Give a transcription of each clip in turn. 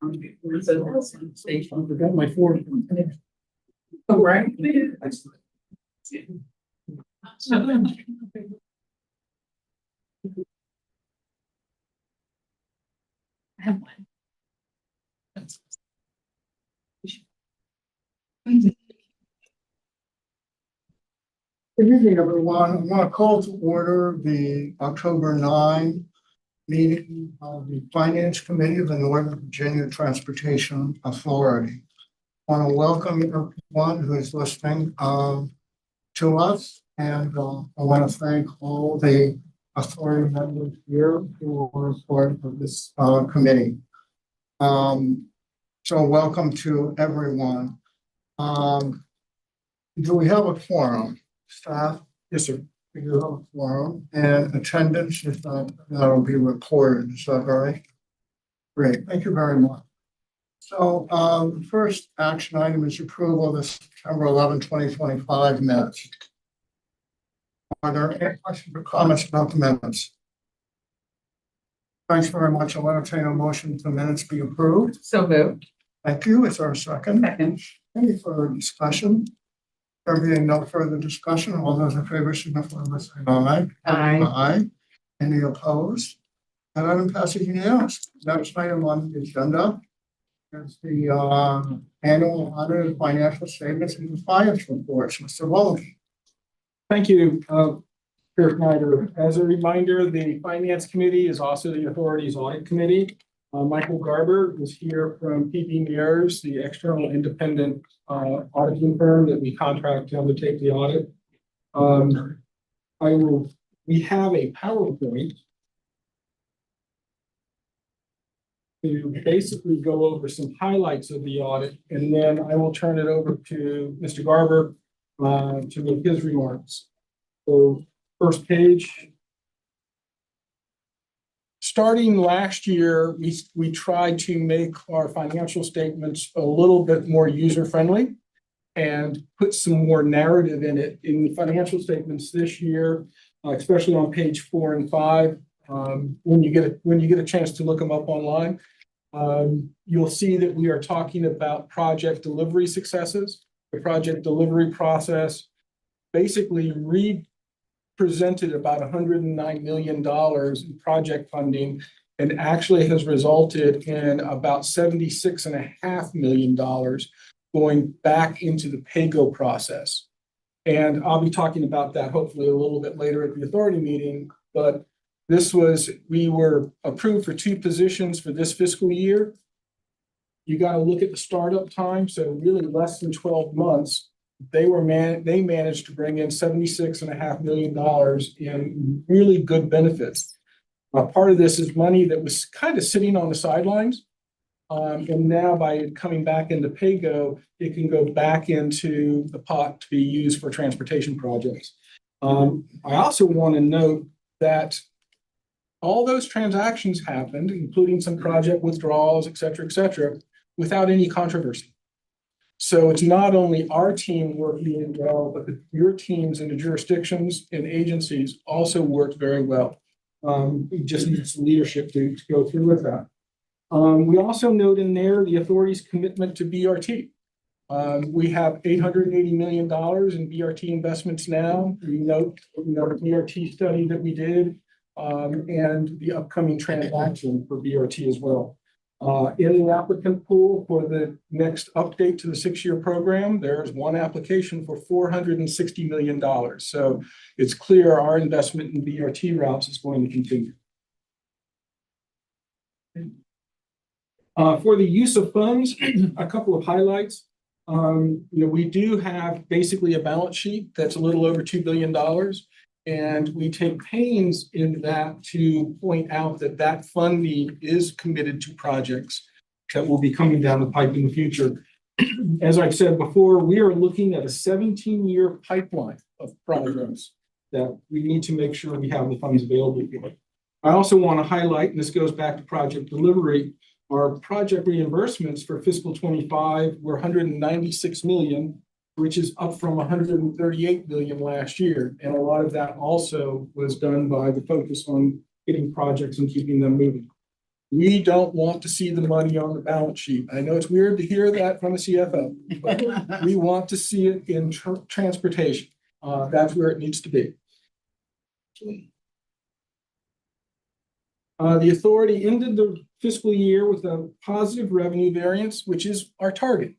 I forgot my form. Oh, right. I have one. Good evening, everyone. I'm going to call to order the October 9 meeting of the Finance Committee of the Northern Virginia Transportation Authority. I want to welcome everyone who is listening to us, and I want to thank all the authority members here who are part of this committee. So welcome to everyone. Do we have a quorum, staff? Yes, sir. We do have a quorum, and attendance is that'll be reported. Is that right? Great, thank you very much. So the first action item is approval of the September 11, 2025 minutes. Are there any questions or comments about the minutes? Thanks very much. I'll entertain a motion the minutes be approved. So moved. Thank you. Is there a second? Second. Any further discussion? There being no further discussion, all those in favor signify by saying aye. Aye. Aye. Any opposed? And item passes unanimously. Next item on the agenda is the annual audited financial statements and compliance reports. Mr. Willoughby. Thank you, Chair Snyder. As a reminder, the Finance Committee is also the authority's audit committee. Michael Garber is here from PB Mears, the external independent auditing firm that we contract to undertake the audit. We have a PowerPoint to basically go over some highlights of the audit, and then I will turn it over to Mr. Garber to make his remarks. So first page. Starting last year, we tried to make our financial statements a little bit more user-friendly and put some more narrative in it. In the financial statements this year, especially on page 4 and 5, when you get a chance to look them up online, you'll see that we are talking about project delivery successes. The project delivery process basically presented about $109 million in project funding and actually has resulted in about $76.5 million going back into the PAYGO process. And I'll be talking about that hopefully a little bit later at the authority meeting, but we were approved for 2 positions for this fiscal year. You got to look at the startup time, so really less than 12 months. They managed to bring in $76.5 million in really good benefits. Part of this is money that was kind of sitting on the sidelines. And now by coming back into PAYGO, it can go back into the pot to be used for transportation projects. I also want to note that all those transactions happened, including some project withdrawals, et cetera, without any controversy. So it's not only our team working well, but your teams in the jurisdictions and agencies also worked very well. We just need some leadership to go through with that. We also note in there the authority's commitment to BRT. We have $880 million in BRT investments now. We note the BRT study that we did and the upcoming transaction for BRT as well. In the applicant pool for the next update to the 6-year program, there's one application for $460 million. So it's clear our investment in BRT routes is going to continue. For the use of funds, a couple of highlights. We do have basically a balance sheet that's a little over $2 billion. And we take pains in that to point out that that funding is committed to projects that will be coming down the pipe in the future. As I've said before, we are looking at a 17-year pipeline of projects that we need to make sure we have the funds available for. I also want to highlight, and this goes back to project delivery, our project reimbursements for fiscal 25 were $196 million. Which is up from $138 million last year. And a lot of that also was done by the focus on getting projects and keeping them moving. We don't want to see the money on the balance sheet. I know it's weird to hear that from a CFO, but we want to see it in transportation. That's where it needs to be. The authority ended the fiscal year with a positive revenue variance, which is our target.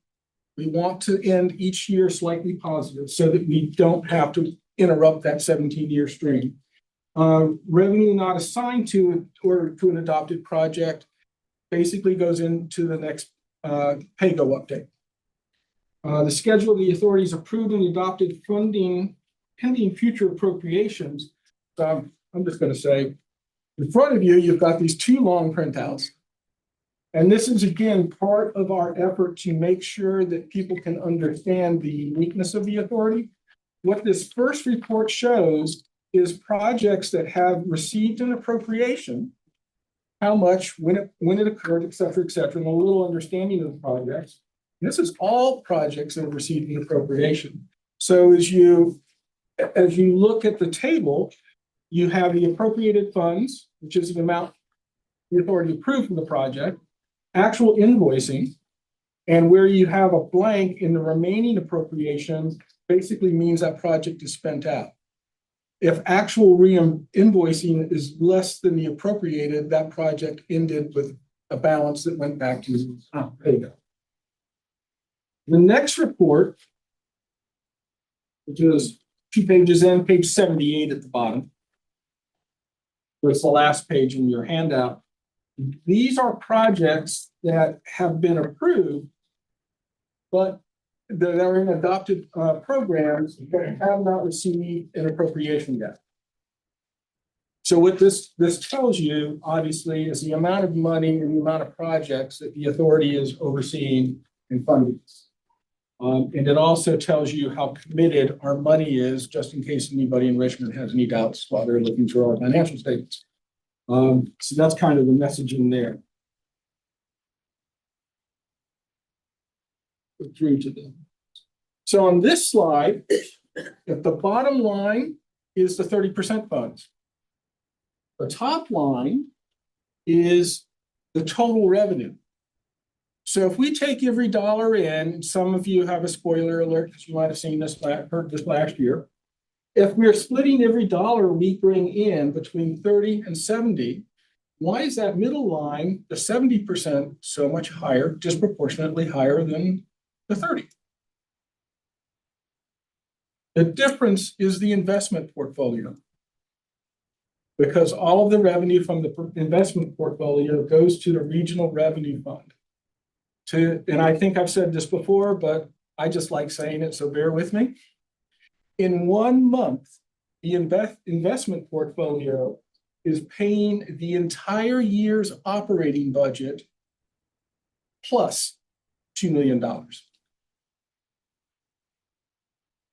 We want to end each year slightly positive so that we don't have to interrupt that 17-year stream. Revenue not assigned to an adopted project basically goes into the next pay-go update. The schedule of the authority's approved and adopted funding pending future appropriations. I'm just going to say, in front of you, you've got these two long printouts. And this is, again, part of our effort to make sure that people can understand the uniqueness of the authority. What this first report shows is projects that have received an appropriation, how much, when it occurred, et cetera, and a little understanding of the projects. And this is all projects that have received an appropriation. So as you look at the table, you have the appropriated funds, which is the amount the authority approved from the project, actual invoicing, and where you have a blank in the remaining appropriation basically means that project is spent out. If actual invoicing is less than the appropriated, that project ended with a balance that went back to pay-go. The next report, which is 2 pages in, page 78 at the bottom. It's the last page in your handout. These are projects that have been approved, but that are in adopted programs that have not received an appropriation yet. So what this tells you, obviously, is the amount of money and the amount of projects that the authority is overseeing and funding. And it also tells you how committed our money is, just in case anybody in Richmond has any doubts while they're looking through our financial statements. So that's kind of the message in there. Go through to them. So on this slide, if the bottom line is the 30% funds, the top line is the total revenue. So if we take every dollar in, some of you have a spoiler alert because you might have seen this, heard this last year. If we're splitting every dollar we bring in between 30 and 70, why is that middle line, the 70%, so much higher, disproportionately higher than the 30? The difference is the investment portfolio. Because all of the revenue from the investment portfolio goes to the regional revenue fund. And I think I've said this before, but I just like saying it, so bear with me. In 1 month, the investment portfolio is paying the entire year's operating budget plus $2 million.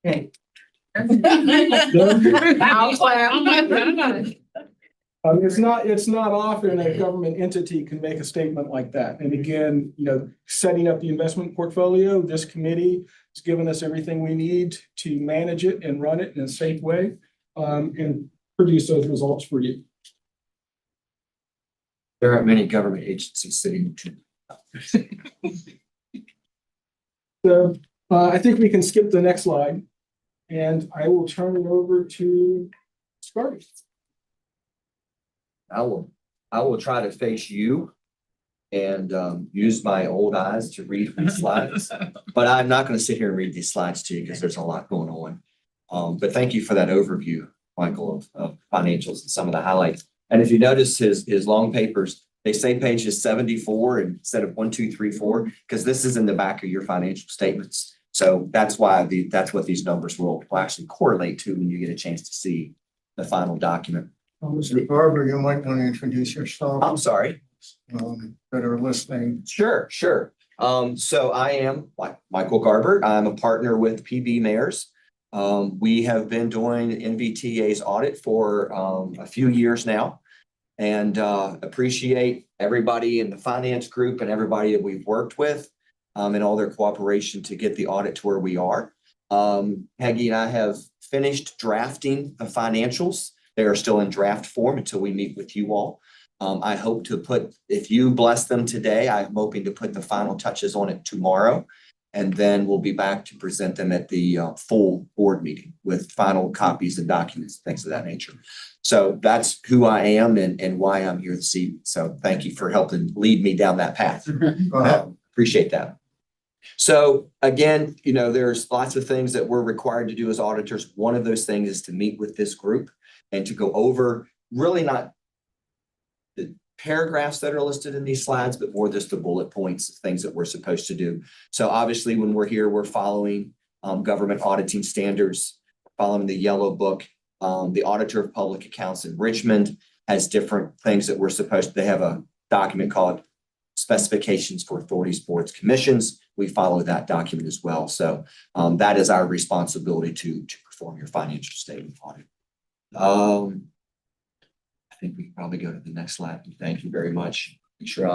Hey. I'll clap. It's not often a government entity can make a statement like that. And again, setting up the investment portfolio, this committee has given us everything we need to manage it and run it in a safe way, and produce those results for you. There aren't many government agencies sitting. So I think we can skip the next slide, and I will turn it over to Scarby. I will try to face you and use my old eyes to read these slides, but I'm not going to sit here and read these slides to you because there's a lot going on. But thank you for that overview, Michael, of financials and some of the highlights. And if you notice his long papers, they say pages 74 instead of 1, 2, 3, 4, because this is in the back of your financial statements. So that's why that's what these numbers will actually correlate to when you get a chance to see the final document. Mr. Barber, you might want to introduce yourself. I'm sorry. That are listening. Sure. So I am Michael Garber. I'm a partner with PB Mayors. We have been doing NVTA's audit for a few years now, and appreciate everybody in the finance group and everybody that we've worked with and all their cooperation to get the audit to where we are. Peggy and I have finished drafting the financials. They are still in draft form until we meet with you all. I hope to put, if you bless them today, I'm hoping to put the final touches on it tomorrow. And then we'll be back to present them at the full board meeting with final copies and documents, things of that nature. So that's who I am and why I'm here this evening. So thank you for helping lead me down that path. Go ahead. Appreciate that. So again, there's lots of things that we're required to do as auditors. One of those things is to meet with this group and to go over really not the paragraphs that are listed in these slides, but more just the bullet points of things that we're supposed to do. So obviously when we're here, we're following government auditing standards, following the yellow book. The Auditor of Public Accounts in Richmond has different things that we're supposed to, they have a document called Specifications for Authorities, Boards, Commissions. We follow that document as well. So that is our responsibility to perform your financial statement audit. I think we can probably go to the next slide. Thank you very much. Make sure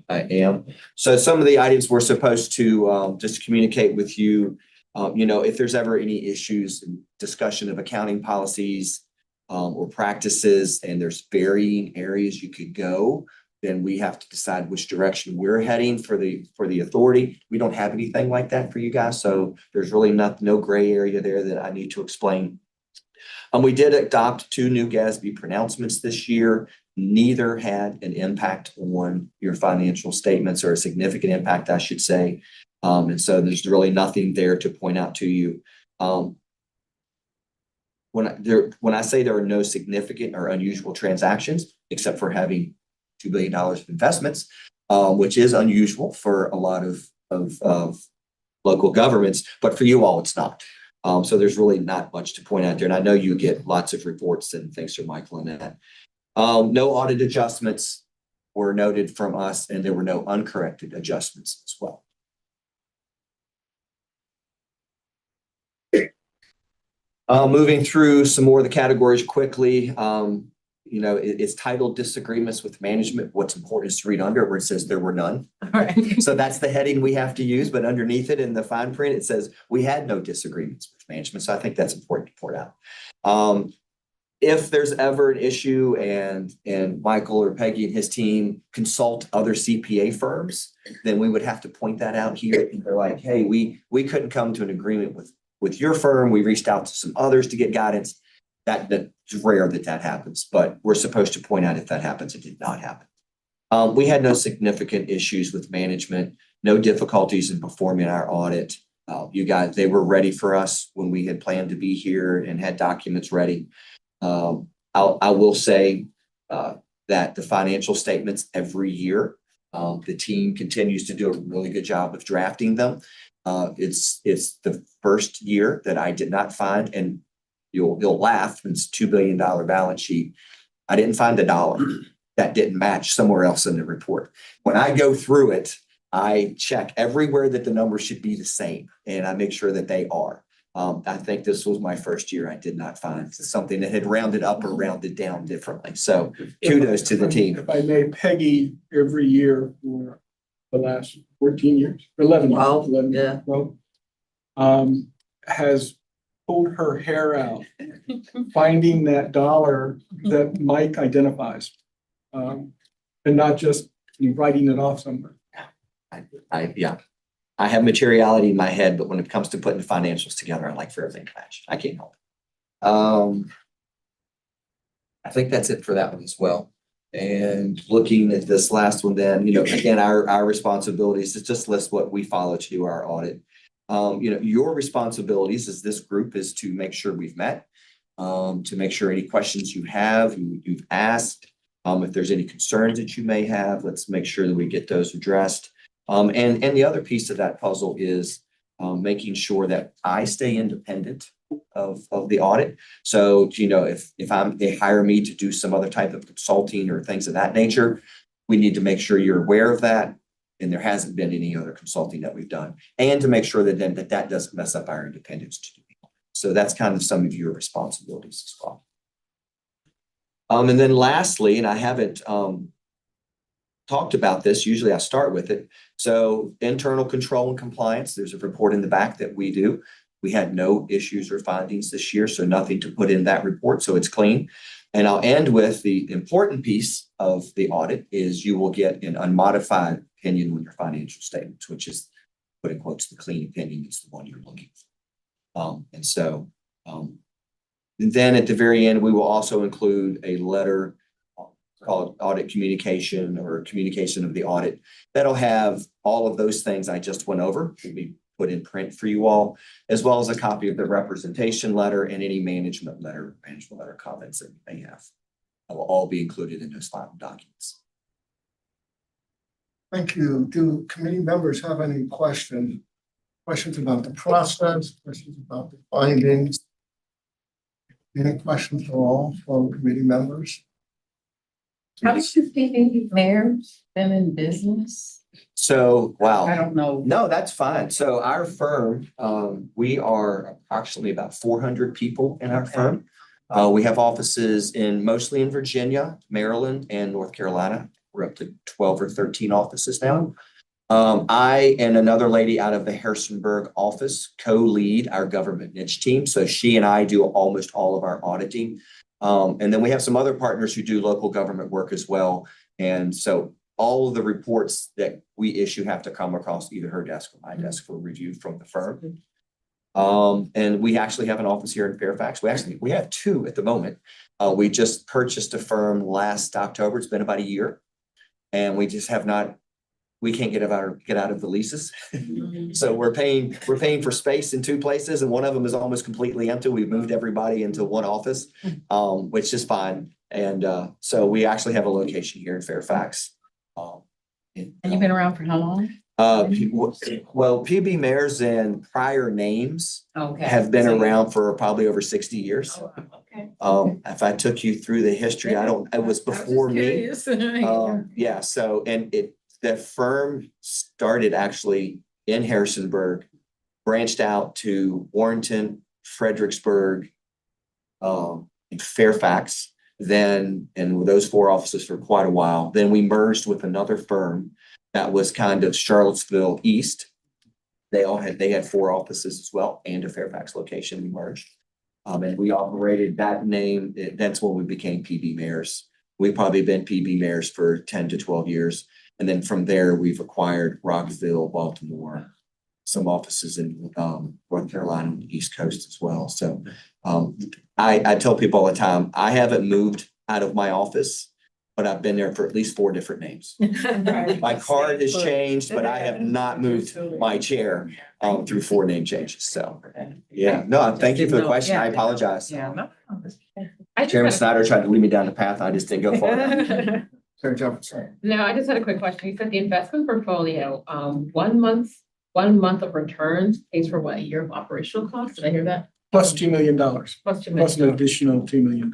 I am. So some of the items we're supposed to just communicate with you. If there's ever any issues in discussion of accounting policies or practices, and there's varying areas you could go, then we have to decide which direction we're heading for the authority. We don't have anything like that for you guys. So there's really no gray area there that I need to explain. We did adopt 2 new GASB pronouncements this year. Neither had an impact on your financial statements, or a significant impact, I should say. And so there's really nothing there to point out to you. When I say there are no significant or unusual transactions, except for having $2 billion of investments, which is unusual for a lot of local governments, but for you all, it's not. So there's really not much to point out there. And I know you get lots of reports and thanks to Michael and that. No audit adjustments were noted from us, and there were no uncorrected adjustments as well. Moving through some more of the categories quickly. It's titled Disagreements with Management. What's important is to read under it where it says there were none. All right. So that's the heading we have to use, but underneath it in the fine print, it says we had no disagreements with management. So I think that's important to point out. If there's ever an issue and Michael or Peggy and his team consult other CPA firms, then we would have to point that out here. And they're like, hey, we couldn't come to an agreement with your firm. We reached out to some others to get guidance. That's rare that happens, but we're supposed to point out if that happens. It did not happen. We had no significant issues with management, no difficulties in performing our audit. You guys, they were ready for us when we had planned to be here and had documents ready. I will say that the financial statements every year, the team continues to do a really good job of drafting them. It's the first year that I did not find, and you'll laugh, it's a $2 billion balance sheet. I didn't find a dollar that didn't match somewhere else in the report. When I go through it, I check everywhere that the numbers should be the same, and I make sure that they are. I think this was my first year I did not find something that had rounded up or rounded down differently. So kudos to the team. If I may, Peggy, every year for the last 14 years, 11 years, Wow. 11 Yeah. years, well, has pulled her hair out, finding that dollar that Mike identifies, and not just writing it off somewhere. I have materiality in my head, but when it comes to putting the financials together, I like for everything to match. I can't help it. I think that's it for that one as well. And looking at this last one, then, again, our responsibilities is just list what we follow to do our audit. Your responsibilities as this group is to make sure we've met, to make sure any questions you have, you've asked, if there's any concerns that you may have, let's make sure that we get those addressed. And the other piece of that puzzle is making sure that I stay independent of the audit. So, if they hire me to do some other type of consulting or things of that nature, we need to make sure you're aware of that. And there hasn't been any other consulting that we've done, and to make sure that that doesn't mess up our independence to do it. So that's kind of some of your responsibilities as well. And then lastly, and I haven't talked about this, usually I start with it. So internal control and compliance, there's a report in the back that we do. We had no issues or findings this year, so nothing to put in that report, so it's clean. And I'll end with the important piece of the audit is you will get an unmodified opinion on your financial statements, which is, put in quotes, the clean opinion is the one you're looking for. And then at the very end, we will also include a letter called audit communication or communication of the audit. That'll have all of those things I just went over. Will be put in print for you all, as well as a copy of the representation letter and any management letter comments that you may have. That will all be included in those final documents. Thank you. Do committee members have any questions? Questions about the process, questions about the findings? Any questions at all from committee members? How much you think mayor's been in business? So, wow. I don't know. No, that's fine. So our firm, we are approximately about 400 people in our firm. We have offices mostly in Virginia, Maryland, and North Carolina. We're up to 12 or 13 offices now. I and another lady out of the Harrisonburg office co-lead our government niche team. So she and I do almost all of our auditing. And then we have some other partners who do local government work as well. And so all of the reports that we issue have to come across either her desk or my desk for review from the firm. And we actually have an office here in Fairfax. We have two at the moment. We just purchased a firm last October. It's been about a year. And we just we can't get out of the leases. So we're paying for space in two places, and one of them is almost completely empty. We've moved everybody into one office, which is fine. And so we actually have a location here in Fairfax. And you've been around for how long? Well, PB Mayors and prior names have been around for probably over 60 years. If I took you through the history, it was before me. Yeah, so, the firm started actually in Harrisonburg, branched out to Warrenton, Fredericksburg, and Fairfax. Then, and those four offices for quite a while. Then we merged with another firm that was kind of Charlottesville East. They had four offices as well and a Fairfax location. We merged. And we operated that name. That's when we became PB Mayors. We've probably been PB Mayors for 10 to 12 years. And then from there, we've acquired Rockville, Baltimore, some offices in North Carolina and the East Coast as well. So I tell people all the time, I haven't moved out of my office, but I've been there for at least 4 different names. My card has changed, but I have not moved my chair through 4 name changes. So yeah, no, thank you for the question. I apologize. Chairman Snyder tried to lead me down the path. I just didn't go far enough. Sarah Jefferson. No, I just had a quick question. You said the investment portfolio, 1 month of returns pays for what, a year of operational costs? Did I hear that? Plus $2 million, Plus $2 plus an million. additional $2 million.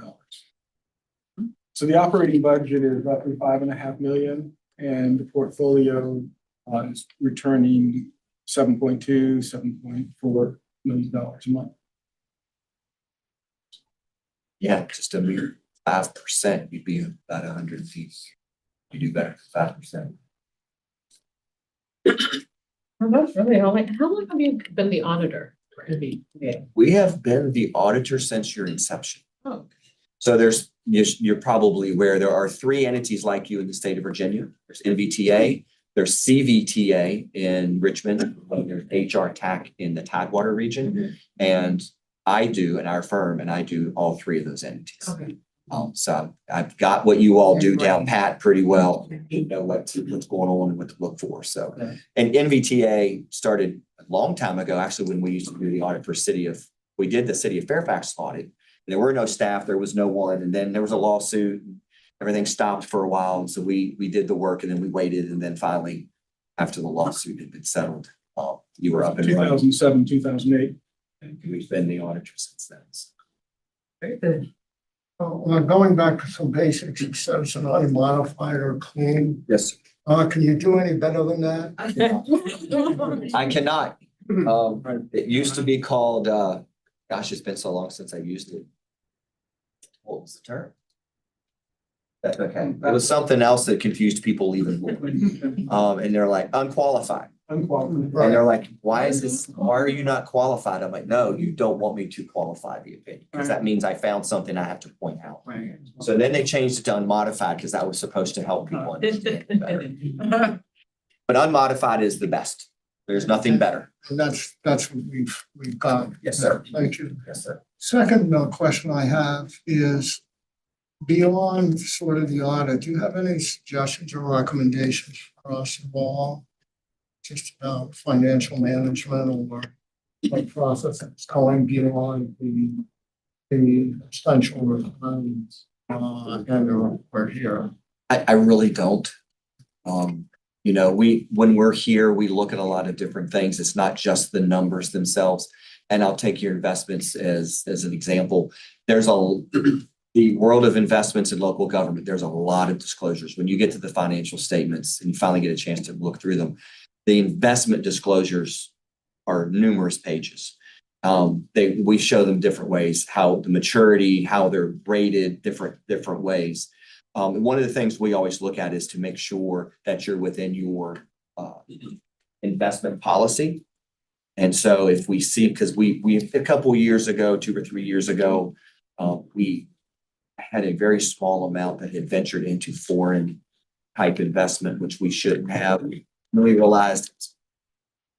So the operating budget is roughly $5.5 million, and the portfolio is returning $7.4 million a month. Yeah, just a mere 5%, you'd be about 100 feet. You do better than 5%. Well, that's really all. How long have you been the auditor for NVDA? We have been the auditor since your inception. Oh, So you're probably aware there are 3 entities like you in the state of Virginia. There's NVTA, there's CVTA in Richmond, and there's HR TAC in the Tidewater region. And I do in our firm, and I do all 3 of those entities. okay. So I've got what you all do down pat pretty well. You know what's going on and what to look for. So, and NVTA started a long time ago, actually, when we used to do the audit for we did the city of Fairfax audit. There were no staff, there was no one, and then there was a lawsuit. And everything stopped for a while, and so we did the work, and then we waited, and then finally, after the lawsuit had been settled, you were up and running. 2007, 2008. And we've been the auditor since then. Very good. Well, going back to some basics, it says an unmodified or clean. Yes, sir. Can you do any better than that? I cannot. It used to be called, gosh, it's been so long since I used it. What was the term? That's okay. It was something else that confused people even more. And they're like, unqualified. unqualified. And they're like, why is this, why are you not qualified? I'm like, no, you don't want me to qualify the opinion, because that means I found something I have to point out. Right. So then they changed it to unmodified because that was supposed to help people understand it better. But unmodified is the best. There's nothing better. And that's what we've got. Yes, sir. Thank you. Yes, sir. Second question I have is beyond sort of the audit, do you have any suggestions or recommendations across the ball? Just about financial management or like processes going beyond the essential requirements and we're here. I really don't. You know, when we're here, we look at a lot of different things. It's not just the numbers themselves. And I'll take your investments as an example. The world of investments in local government, there's a lot of disclosures. When you get to the financial statements and you finally get a chance to look through them, the investment disclosures are numerous pages. We show them different ways, how the maturity, how they're rated, different ways. One of the things we always look at is to make sure that you're within your investment policy. And so if we see, because we a couple of years ago, 2 or 3 years ago, we had a very small amount that had ventured into foreign type investment, which we shouldn't have. We realized it's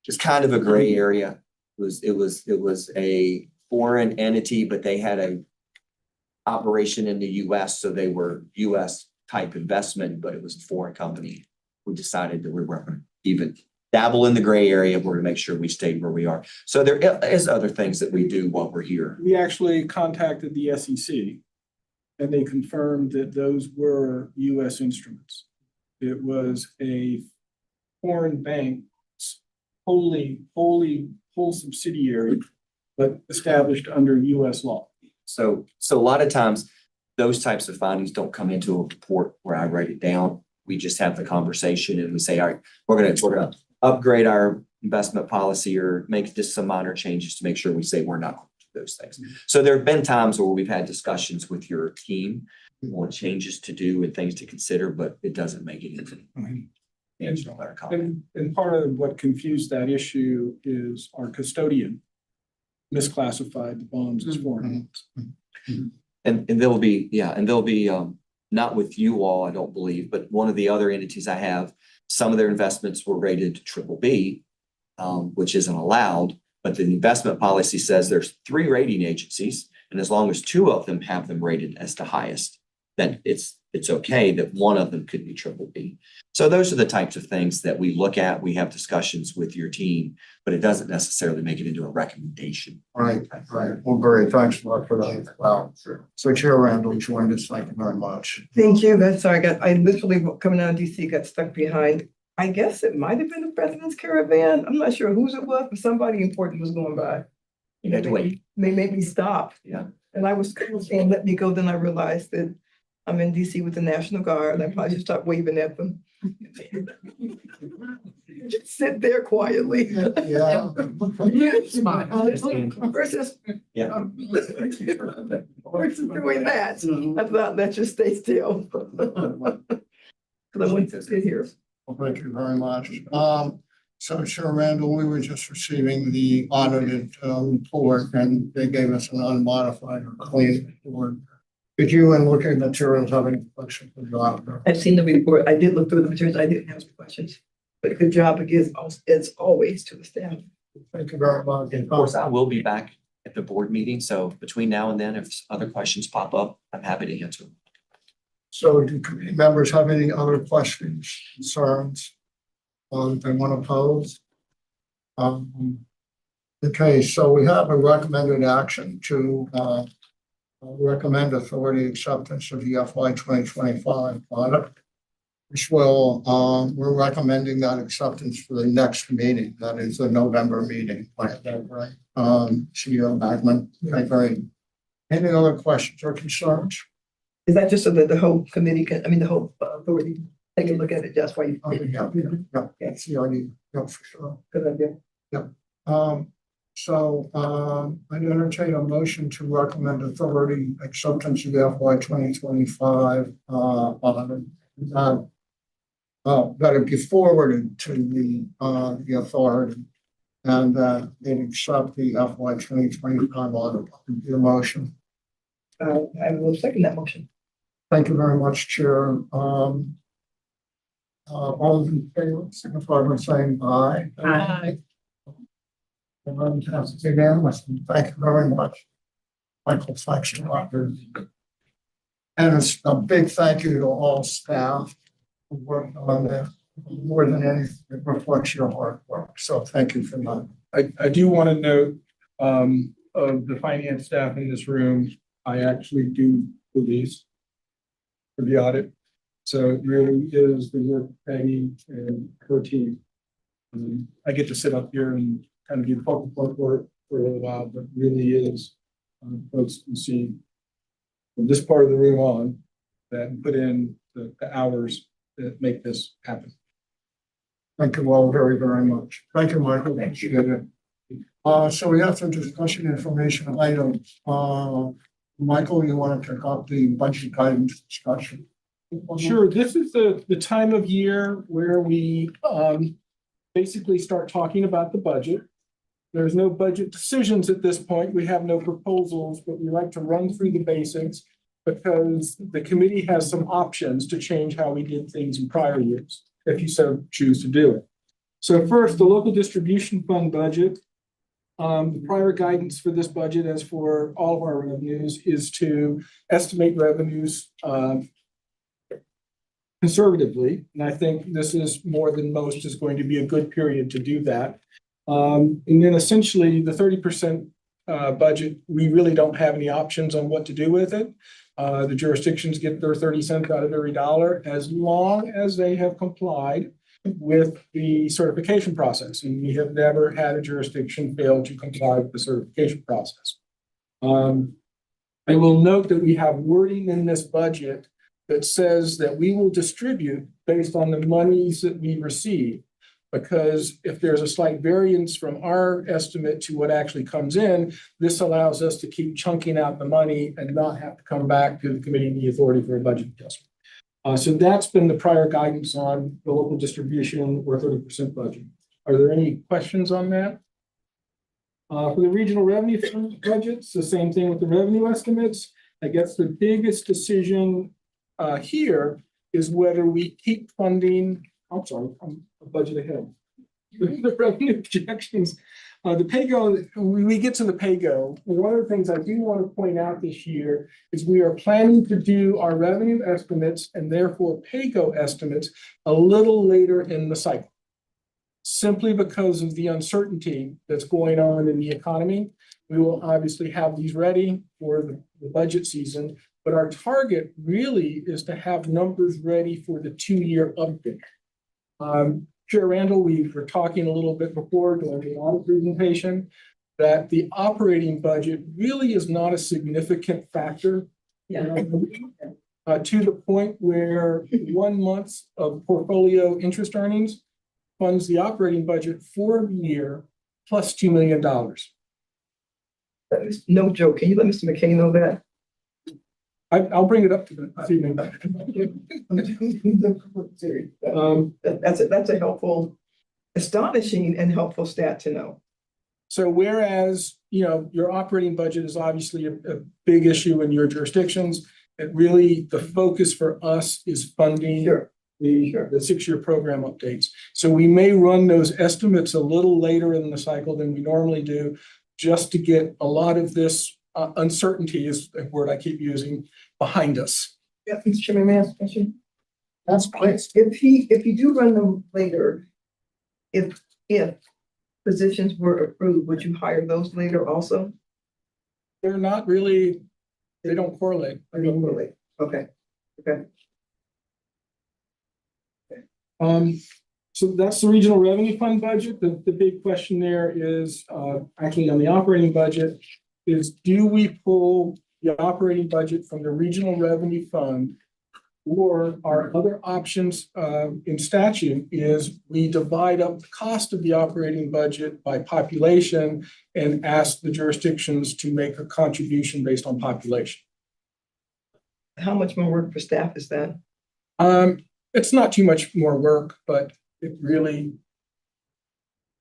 just kind of a gray area. It was a foreign entity, but they had a operation in the US, so they were US type investment, but it was a foreign company. We decided that we weren't going to even dabble in the gray area. We're going to make sure we stayed where we are. So there is other things that we do while we're here. We actually contacted the SEC and they confirmed that those were US instruments. It was a foreign bank's whole subsidiary, but established under US law. So a lot of times those types of findings don't come into a report where I write it down. We just have the conversation and we say, all right, we're gonna upgrade our investment policy or make just some minor changes to make sure we say we're not going to do those things. So there have been times where we've had discussions with your team on changes to do and things to consider, but it doesn't make it into answer our comment. And part of what confused that issue is our custodian misclassified the bonds as foreign. And there'll be, not with you all, I don't believe, but one of the other entities I have, some of their investments were rated BBB, which isn't allowed, but the investment policy says there's 3 rating agencies, and as long as 2 of them have them rated as the highest, then it's okay that one of them could be BBB. So those are the types of things that we look at. We have discussions with your team, but it doesn't necessarily make it into a recommendation. Right. Well, great. Thanks a lot for that. Wow. So Chair Randall joined us. Thank you very much. Thank you. I literally coming out of DC got stuck behind. I guess it might have been the president's caravan. I'm not sure whose it was, but somebody important was going by. You had to wait. They made me stop. Yeah. And I was saying, let me go. Then I realized that I'm in DC with the National Guard. I probably should stop waving at them. Just sit there quietly. Yeah. Versus Yeah. versus doing that. I thought, let's just stay still. Because I want to sit here. Well, thank you very much. So Chair Randall, we were just receiving the audited report and they gave us an unmodified or clean report. Did you, in looking at materials, have any questions for the auditor? I've seen the report. I did look through the materials. I didn't have any questions. But good job again, as always, to the staff. Thank you very much. And of course, I will be back at the board meeting. So between now and then, if other questions pop up, I'm happy to answer them. So do committee members have any other questions, concerns? They want to pose? Okay, so we have a recommended action to recommend authority acceptance of the FY 2025 audit. Which will, we're recommending that acceptance for the next meeting. That is the November meeting. Right? CEO Bagman. Okay, great. Any other questions or concerns? Is that just so that the whole committee can, the whole authority take a look at it just while you? Yeah, CRD, yeah, for sure. Good idea. I'd entertain a motion to recommend authority acceptance of the FY 2025 audit. that it be forwarded to the authority. And that they accept the FY 2025 audit. The motion. I will second that motion. Thank you very much, Chair. All in favor, signify by saying aye. Aye. Everyone passes unanimously. Thank you very much. Michael, thanks a lot. And it's a big thank you to all staff who worked on this. More than anything, it reflects your hard work. So thank you for that. I do want to note, of the finance staff in this room, I actually do police for the audit. So it really is the work of Peggy and her team. I get to sit up here and kind of be the focal point for it for a little while, but really is, folks can see from this part of the room on that put in the hours that make this happen. Thank you all very, very much. Thank you, Michael. Appreciate it. So we have some discussion information items. Michael, you want to pick up the budget guidance discussion? Sure, this is the time of year where we basically start talking about the budget. There's no budget decisions at this point. We have no proposals, but we like to run through the basics because the committee has some options to change how we did things in prior years, if you so choose to do it. So first, the local distribution fund budget. The prior guidance for this budget, as for all of our revenues, is to estimate revenues conservatively. And I think this is more than most is going to be a good period to do that. And then essentially the 30% budget, we really don't have any options on what to do with it. The jurisdictions get their 30 cents out of every dollar as long as they have complied with the certification process. And we have never had a jurisdiction fail to comply with the certification process. I will note that we have wording in this budget that says that we will distribute based on the monies that we receive. Because if there's a slight variance from our estimate to what actually comes in, this allows us to keep chunking out the money and not have to come back to the committee and the authority for a budget adjustment. So that's been the prior guidance on the local distribution or 30% budget. Are there any questions on that? For the regional revenue fund budgets, the same thing with the revenue estimates. I guess the biggest decision here is whether we keep funding. I'm sorry, I'm a budget ahead. The revenue projections, the pay-go, when we get to the pay-go, one of the things I do want to point out this year is we are planning to do our revenue estimates and therefore pay-go estimates a little later in the cycle. Simply because of the uncertainty that's going on in the economy. We will obviously have these ready for the budget season, but our target really is to have numbers ready for the 2-year update. Chair Randall, we were talking a little bit before during the audit presentation that the operating budget really is not a significant factor. To the point where 1 month of portfolio interest earnings funds the operating budget for the year plus $2 million. That is no joke. Can you let Mr. McKay know that? I'll bring it up to the evening. That's a helpful, astonishing and helpful stat to know. So whereas, your operating budget is obviously a big issue in your jurisdictions, it really, the focus for us is funding the 6-year program updates. So we may run those estimates a little later in the cycle than we normally do, just to get a lot of this uncertainty is the word I keep using behind us. Yeah, Mr. Chairman, may I ask a question? That's please. If you do run them later, if positions were approved, would you hire those later also? They're not really, they don't correlate. Okay. So that's the regional revenue fund budget. The big question there is actually on the operating budget is, do we pull the operating budget from the regional revenue fund, or our other options in statute is we divide up the cost of the operating budget by population and ask the jurisdictions to make a contribution based on population. How much more work for staff is that? it's not too much more work, but it really,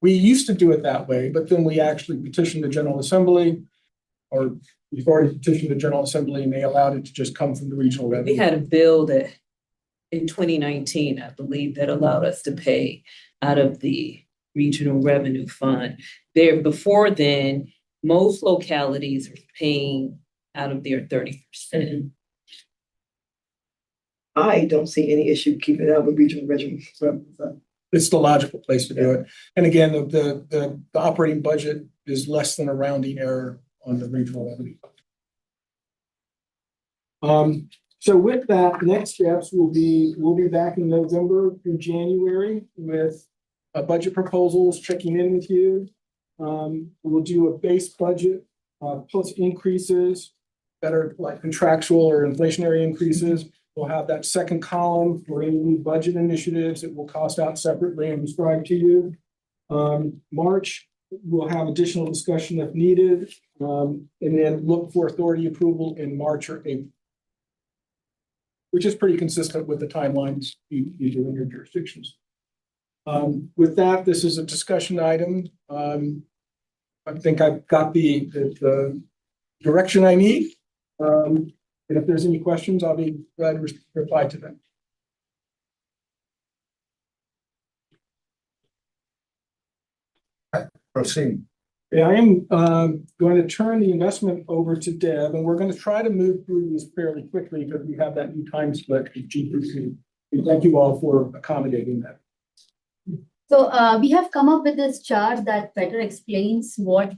we used to do it that way, but then we actually petitioned the General Assembly, or we've already petitioned the General Assembly, and they allowed it to just come from the regional We revenue. had a bill that in 2019, I believe, that allowed us to pay out of the regional revenue fund. There, before then, most localities are paying out of their 30%. I don't see any issue keeping it out of the regional revenue. So it's the logical place to do it. And again, the operating budget is less than a rounding error on the regional revenue. So with that, next steps will be, we'll be back in November through January with budget proposals, checking in with you. We'll do a base budget plus increases that are like contractual or inflationary increases. We'll have that second column for any new budget initiatives that will cost out separately and describe to you. March, we'll have additional discussion if needed, and then look for authority approval in March or April, which is pretty consistent with the timelines you do in your jurisdictions. With that, this is a discussion item. I think I've got the direction I need. And if there's any questions, I'll be glad to reply to them. Proceed. Yeah, I am going to turn the investment over to Deb, and we're going to try to move through these fairly quickly because we have that new time split with GPC. And thank you all for accommodating that. So we have come up with this chart that better explains what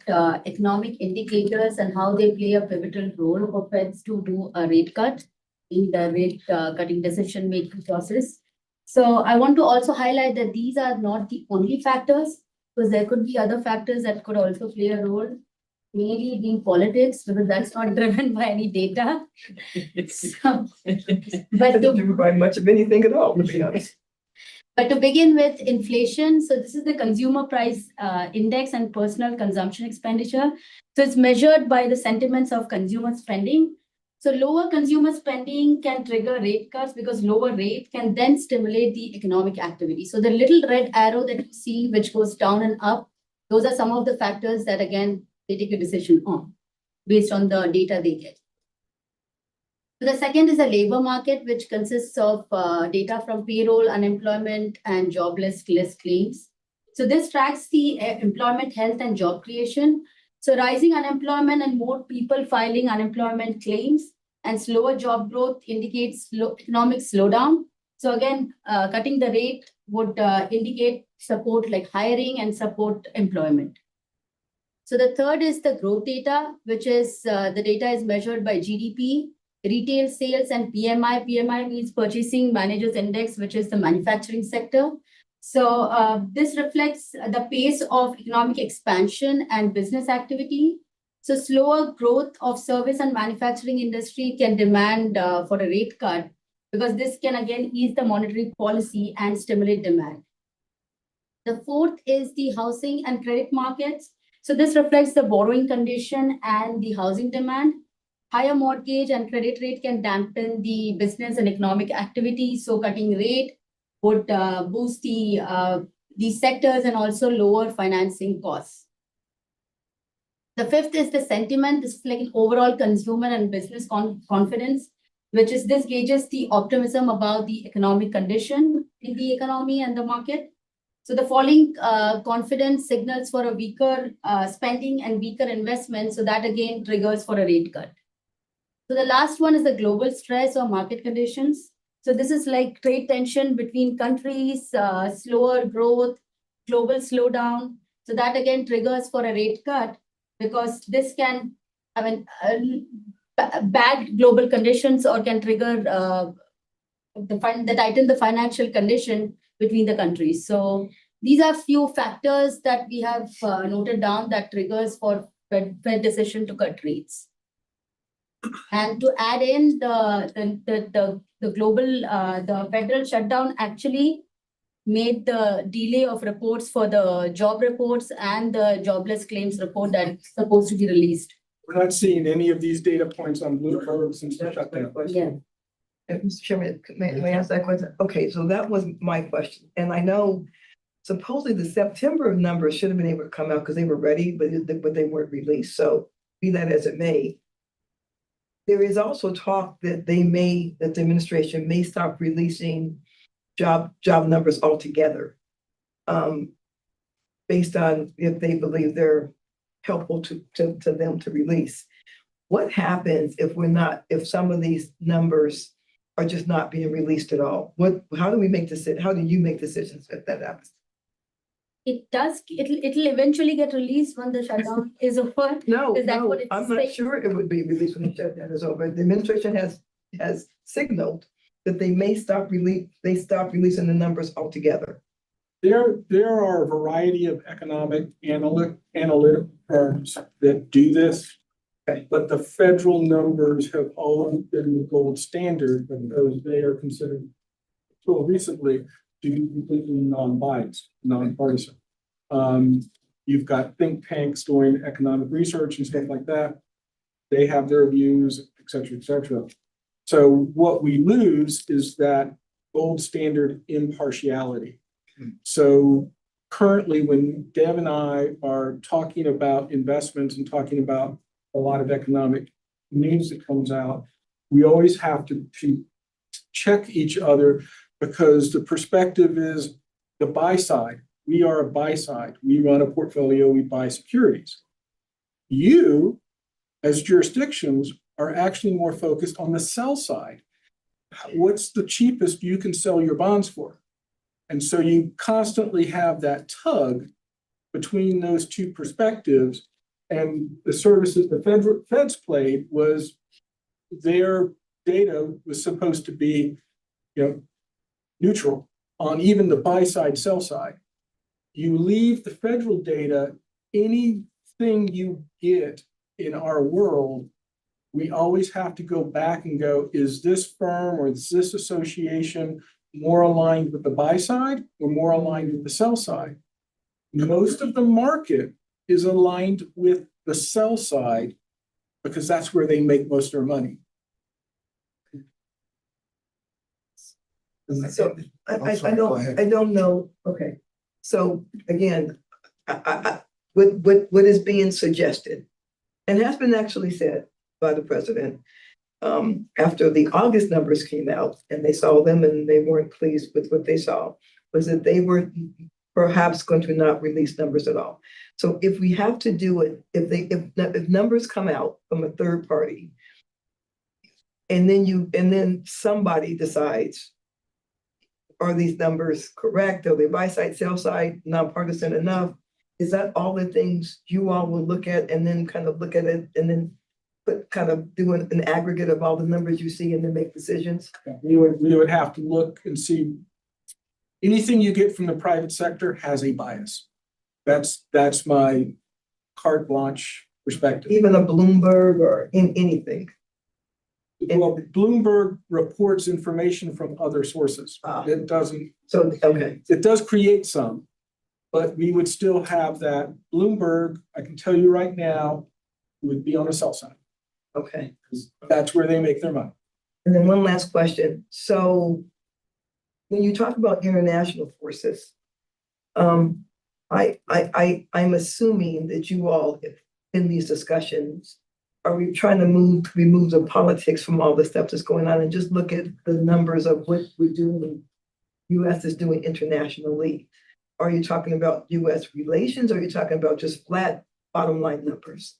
economic indicators and how they play a pivotal role for Feds to do a rate cut in the rate cutting decision making process. So I want to also highlight that these are not the only factors, because there could be other factors that could also play a role, mainly being politics, because that's not driven by any data. So, but Doesn't do by much of anything at all, to be honest. But to begin with, inflation. So this is the consumer price index and personal consumption expenditure. So it's measured by the sentiments of consumer spending. So lower consumer spending can trigger rate cuts because lower rate can then stimulate the economic activity. So the little red arrow that you see, which goes down and up, those are some of the factors that, again, they take a decision on based on the data they get. The second is the labor market, which consists of data from payroll, unemployment, and jobless list claims. So this tracks the employment, health, and job creation. So rising unemployment and more people filing unemployment claims and slower job growth indicates economic slowdown. So again, cutting the rate would indicate support like hiring and support employment. So the third is the growth data, which is the data is measured by GDP, retail sales, and PMI. PMI means Purchasing Managers Index, which is the manufacturing sector. So this reflects the pace of economic expansion and business activity. So slower growth of service and manufacturing industry can demand for a rate cut, because this can again ease the monetary policy and stimulate demand. The fourth is the housing and credit markets. So this reflects the borrowing condition and the housing demand. Higher mortgage and credit rate can dampen the business and economic activity. So cutting rate would boost these sectors and also lower financing costs. The fifth is the sentiment. This is like an overall consumer and business confidence, which is this gauges the optimism about the economic condition in the economy and the market. So the falling confidence signals for a weaker spending and weaker investment. So that again triggers for a rate cut. So the last one is the global stress or market conditions. So this is like trade tension between countries, slower growth, global slowdown. So that again triggers for a rate cut, because this can, bad global conditions or can trigger that tighten the financial condition between the countries. So these are few factors that we have noted down that triggers for Fed decision to cut rates. And to add in the global, the federal shutdown actually made the delay of reports for the job reports and the jobless claims report that's supposed to be released. We're not seeing any of these data points on Bloomberg since the shutdown. Yeah. Mr. Chairman, may I ask that question? Okay, so that was my question. And I know supposedly the September numbers should have been able to come out because they were ready, but they weren't released. So be that as it may, there is also talk that the administration may stop releasing job numbers altogether. Based on if they believe they're helpful to them to release. What happens if some of these numbers are just not being released at all? How do you make decisions if that happens? It'll eventually get released when the shutdown is over. No, Is that what it's I'm not saying? sure it would be released when the shutdown is over. The administration has signaled that they may stop releasing the numbers altogether. There are a variety of economic analytic firms that do this. Okay. But the federal numbers have always been the gold standard because they are considered, until recently, to be completely non-biased, nonpartisan. You've got think tanks doing economic research and stuff like that. They have their views, et cetera, et cetera. So what we lose is that gold standard impartiality. So currently, when Deb and I are talking about investments and talking about a lot of economic news that comes out, we always have to check each other because the perspective is the buy side. We are a buy side. We run a portfolio, we buy securities. You, as jurisdictions, are actually more focused on the sell side. What's the cheapest you can sell your bonds for? And so you constantly have that tug between those two perspectives. And the services the feds played was their data was supposed to be, neutral on even the buy side, sell side. You leave the federal data, anything you get in our world, we always have to go back and go, is this firm or is this association more aligned with the buy side or more aligned with the sell side? Most of the market is aligned with the sell side because that's where they make most of their money. So sorry, go ahead. I don't know. Okay. So again, what is being suggested and has been actually said by the president after the August numbers came out and they saw them and they weren't pleased with what they saw was that they were perhaps going to not release numbers at all. So if we have to do it, if numbers come out from a third party and then somebody decides, are these numbers correct? Are they buy side, sell side, nonpartisan enough? Is that all the things you all will look at and then kind of look at it and then kind of do an aggregate of all the numbers you see and then make decisions? We would have to look and see anything you get from the private sector has a bias. That's my carte blanche perspective. Even a Bloomberg or in anything. Well, Bloomberg reports information from other sources. It doesn't. So, okay. It does create some, but we would still have that. Bloomberg, I can tell you right now, would be on the sell side. Okay. That's where they make their money. And then one last question. So when you talk about international forces, I'm assuming that you all in these discussions are we trying to remove the politics from all the stuff that's going on and just look at the numbers of what we're doing, U.S. is doing internationally? Are you talking about U.S. relations? Or are you talking about just flat bottom line numbers?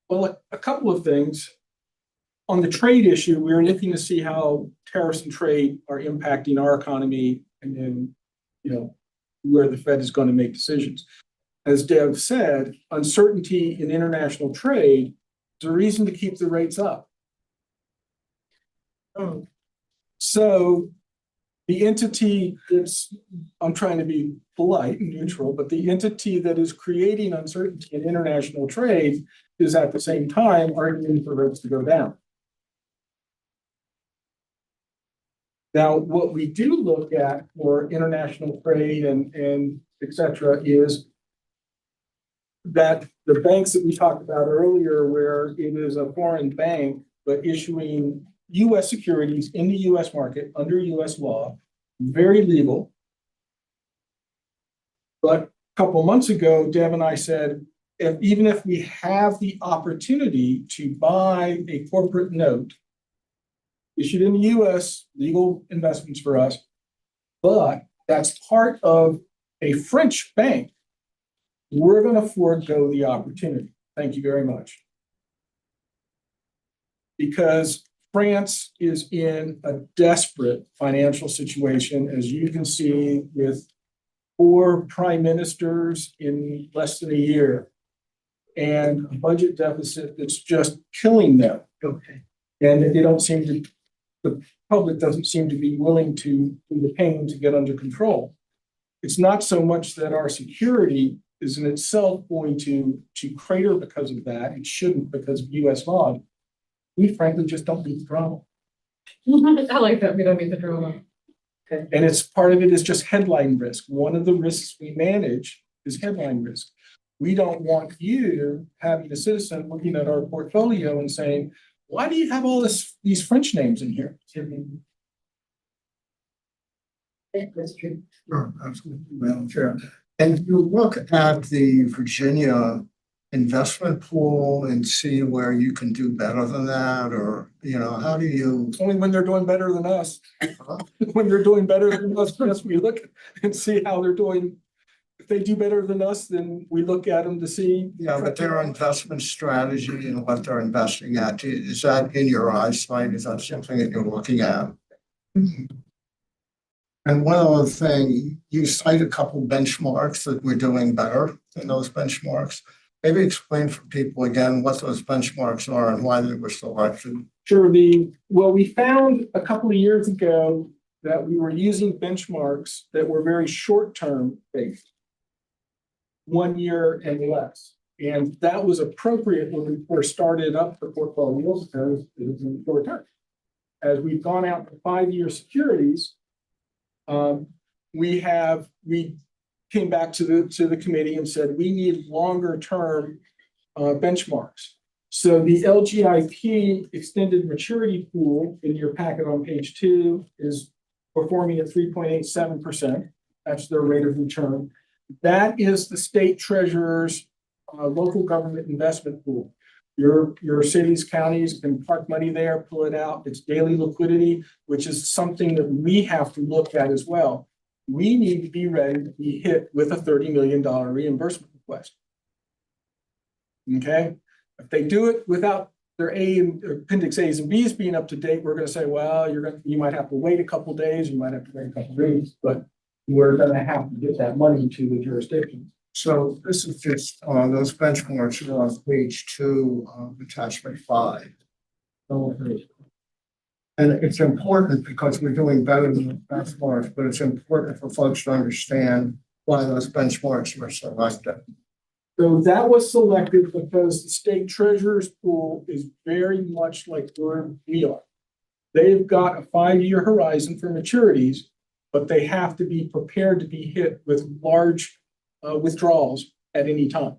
Well, a couple of things. On the trade issue, we're looking to see how tariffs and trade are impacting our economy and then, where the Fed is going to make decisions. As Deb said, uncertainty in international trade is a reason to keep the rates up. Oh. So the entity that's, I'm trying to be polite and neutral, but the entity that is creating uncertainty in international trade is at the same time arguing for rates to go down. Now, what we do look at for international trade and et cetera is that the banks that we talked about earlier, where it is a foreign bank, but issuing US securities in the US market under US law, very legal. But a couple months ago, Deb and I said, even if we have the opportunity to buy a corporate note issued in the US, legal investments for us, but that's part of a French bank, we're going to forego the opportunity. Thank you very much. Because France is in a desperate financial situation, as you can see, with 4 prime ministers in less than a year and a budget deficit that's just killing them. Okay. And they don't seem to, the public doesn't seem to be willing to do the pain to get under control. It's not so much that our security is in itself going to crater because of that. It shouldn't because of US law. We frankly just don't need the drama. I like that. We don't need the drama. And it's part of it is just headline risk. One of the risks we manage is headline risk. We don't want you having a citizen looking at our portfolio and saying, why do you have all these French names in here? That's true. Sure, absolutely, Madam Chair. And you look at the Virginia investment pool and see where you can do better than that, or, how do you? Only when they're doing better than us. When they're doing better than us, yes, we look and see how they're doing. If they do better than us, then we look at them to see. Yeah, but their investment strategy and what they're investing at, is that in your eyesight? Is that something that you're looking at? And one other thing, you cite a couple benchmarks that we're doing better than those benchmarks. Maybe explain for people again what those benchmarks are and why they were selected. Sure. We found a couple of years ago that we were using benchmarks that were very short-term based, 1 year and less. And that was appropriate when we first started up the portfolios because it was in short term. As we've gone out to 5-year securities, we came back to the committee and said we need longer term benchmarks. So the LGIP extended maturity pool in your packet on page 2 is performing at 3.87%. That's their rate of return. That is the state treasurer's local government investment pool. Your cities, counties can park money there, pull it out. It's daily liquidity, which is something that we have to look at as well. We need to be ready to be hit with a $30 million reimbursement request. Okay? If they do it without their appendix A's and B's being up to date, we're going to say, well, you might have to wait a couple days, you might have to wait a couple days, but we're going to have to get that money to the jurisdictions. So this is just those benchmarks are on page 2 of attachment 5. And it's important because we're doing better than the benchmarks, but it's important for folks to understand why those benchmarks were selected. So that was selected because the state treasurer's pool is very much like where we are. They've got a 5-year horizon for maturities, but they have to be prepared to be hit with large withdrawals at any time.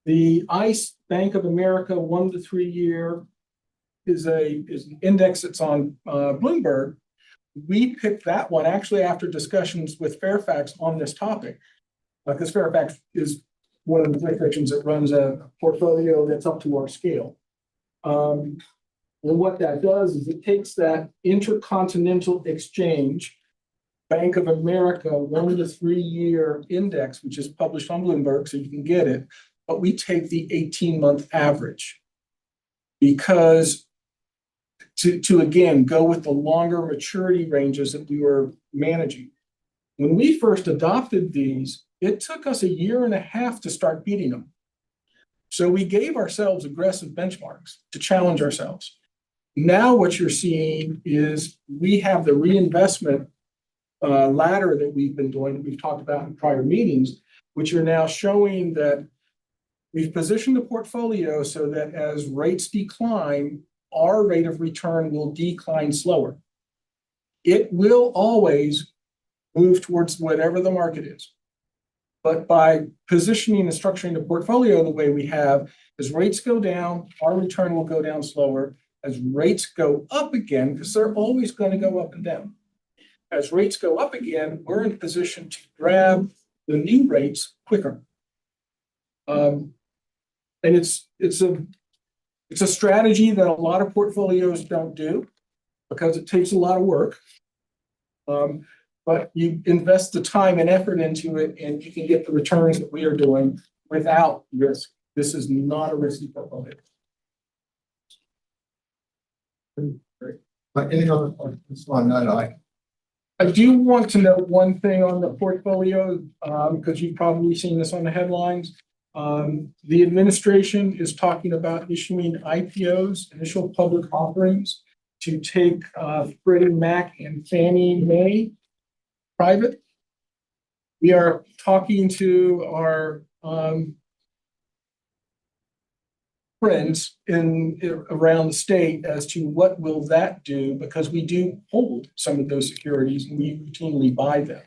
The ICE Bank of America 1 to 3 year is an index that's on Bloomberg. We picked that one actually after discussions with Fairfax on this topic, because Fairfax is one of the jurisdictions that runs a portfolio that's up to our scale. And what that does is it takes that intercontinental exchange Bank of America 1 to 3 year index, which is published on Bloomberg, so you can get it, but we take the 18-month average because to again go with the longer maturity ranges that we were managing. When we first adopted these, it took us 1.5 years to start beating them. So we gave ourselves aggressive benchmarks to challenge ourselves. Now what you're seeing is we have the reinvestment ladder that we've been doing, that we've talked about in prior meetings, which are now showing that we've positioned the portfolio so that as rates decline, our rate of return will decline slower. It will always move towards whatever the market is. But by positioning and structuring the portfolio the way we have, as rates go down, our return will go down slower. As rates go up again, because they're always going to go up and down. As rates go up again, we're in a position to grab the new rates quicker. And it's a strategy that a lot of portfolios don't do because it takes a lot of work. But you invest the time and effort into it, and you can get the returns that we are doing without risk. This is not a risky portfolio. But any other questions on that? I do want to note one thing on the portfolio, because you've probably seen this on the headlines. The administration is talking about issuing IPOs, initial public offerings, to take Freddie Mac and Fannie Mae private. We are talking to our friends around the state as to what will that do, because we do hold some of those securities and we routinely buy them.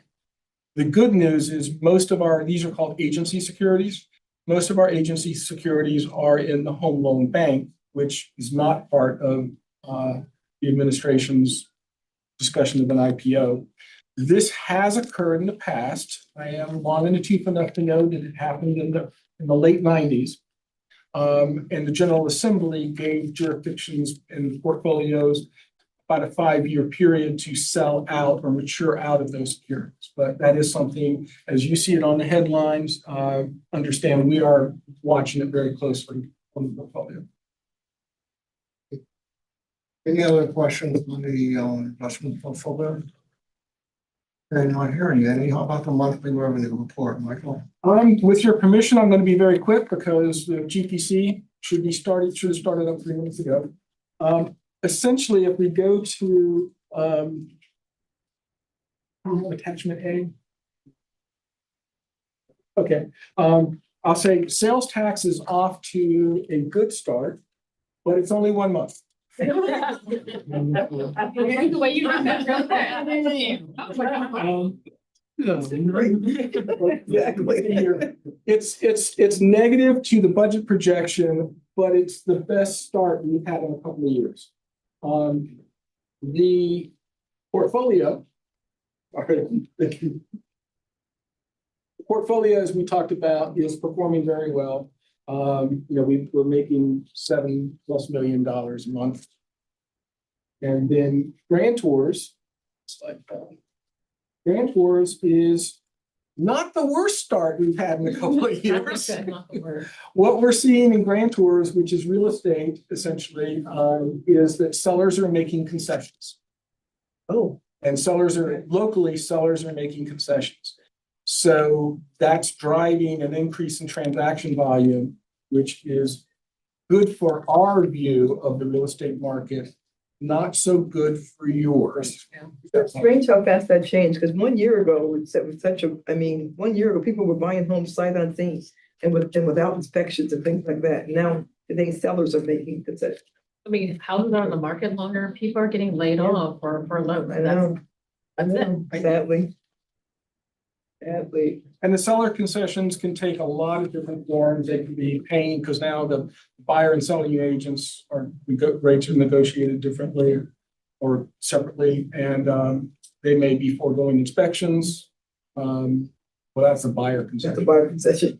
The good news is these are called agency securities. Most of our agency securities are in the home loan bank, which is not part of the administration's discussion of an IPO. This has occurred in the past. I am long in the tooth enough to know that it happened in the late 90s. And the General Assembly gave jurisdictions and portfolios about a 5-year period to sell out or mature out of those securities. But that is something, as you see it on the headlines, understand we are watching it very closely on the portfolio. Any other questions on the investment portfolio? And not hearing any. How about the monthly revenue report, Michael? With your permission, I'm going to be very quick because the GPC should have started up 3 minutes ago. Essentially, if we go to attachment A. Okay, I'll say sales tax is off to a good start, but it's only 1 month. The way you run that. Exactly. It's negative to the budget projection, but it's the best start we've had in a couple of years. The portfolio, as we talked about, is performing very well. We're making $7+ million a month. And then Grantors is not the worst start we've had in a couple of years. What we're seeing in Grantors, which is real estate essentially, is that sellers are making concessions. Oh, And sellers are making concessions. So that's driving an increase in transaction volume, which is good for our view of the real estate market, not so good for yours. it's strange how fast that changed, because 1 year ago, it was 1 year ago, people were buying homes sight unseen and without inspections and things like that. Now, today sellers are making concessions. I mean, houses are on the market longer, people are getting laid off or furloughed. I know. That's it. Sadly. And the seller concessions can take a lot of different forms. They can be paying, because now the buyer and selling agents rates are negotiated differently or separately, and they may be foregoing inspections. Well, that's a buyer That's a concession. buyer concession.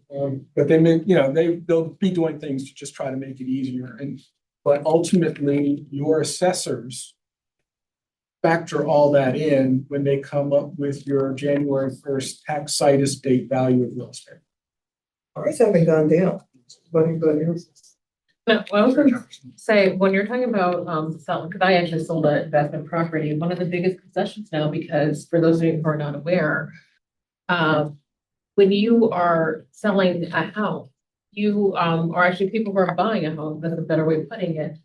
But they may, they'll be doing things to just try to make it easier. But ultimately, your assessors factor all that in when they come up with your January 1st tax situs date value of real estate. Ours haven't gone down, but anybody else's. No, well, I was gonna say, when you're talking about selling, because I actually sold an investment property, one of the biggest concessions now, because for those of you who are not aware, when you are selling a house, you or actually people who are buying a home, that's a better way of putting it,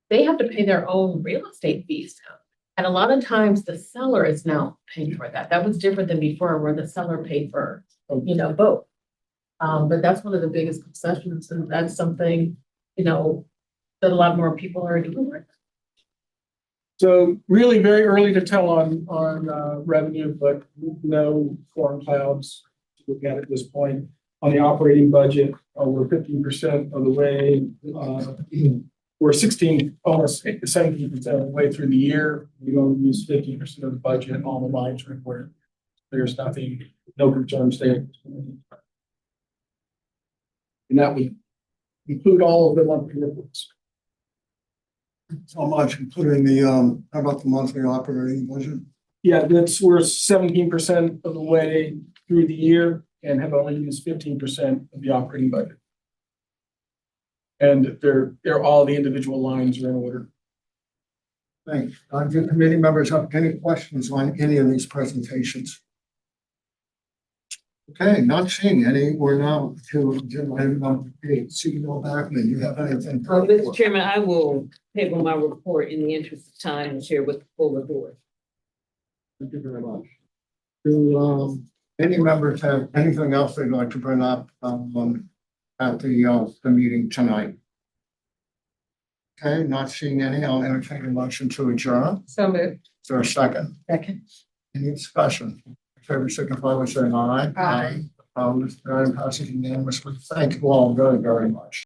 they have to pay their own real estate fees now. And a lot of times the seller is now paying for that. That was different than before, where the seller paid for, both. But that's one of the biggest concessions, and that's something, that a lot more people are doing right now. So really very early to tell on revenue, but no storm clouds to look at this point. On the operating budget, we're 15% of the way. we're 16, almost 17% of the way through the year. We only use 50% of the budget. All the lines are where there's nothing, no concerns there. And that would include all of the monthly reports. So much, including how about the monthly operating budget? Yeah, we're 17% of the way through the year and have only used 15% of the operating budget. And they're all the individual lines are in order. Thanks. Do committee members have any questions on any of these presentations? Okay, not seeing any. We're now to agenda item number 8. CEO Backman, you have anything? Mr. Chairman, I will table my report in the interest of time and share with the full board. Thank you very much. Do any members have anything else they'd like to bring up at the meeting tonight? Okay, not seeing any. I'll entertain a motion to adjourn. So moved. Is there a second? Second. Any discussion? Favor signify by saying aye. Aye. This item passes unanimously. Thank you all very, very much.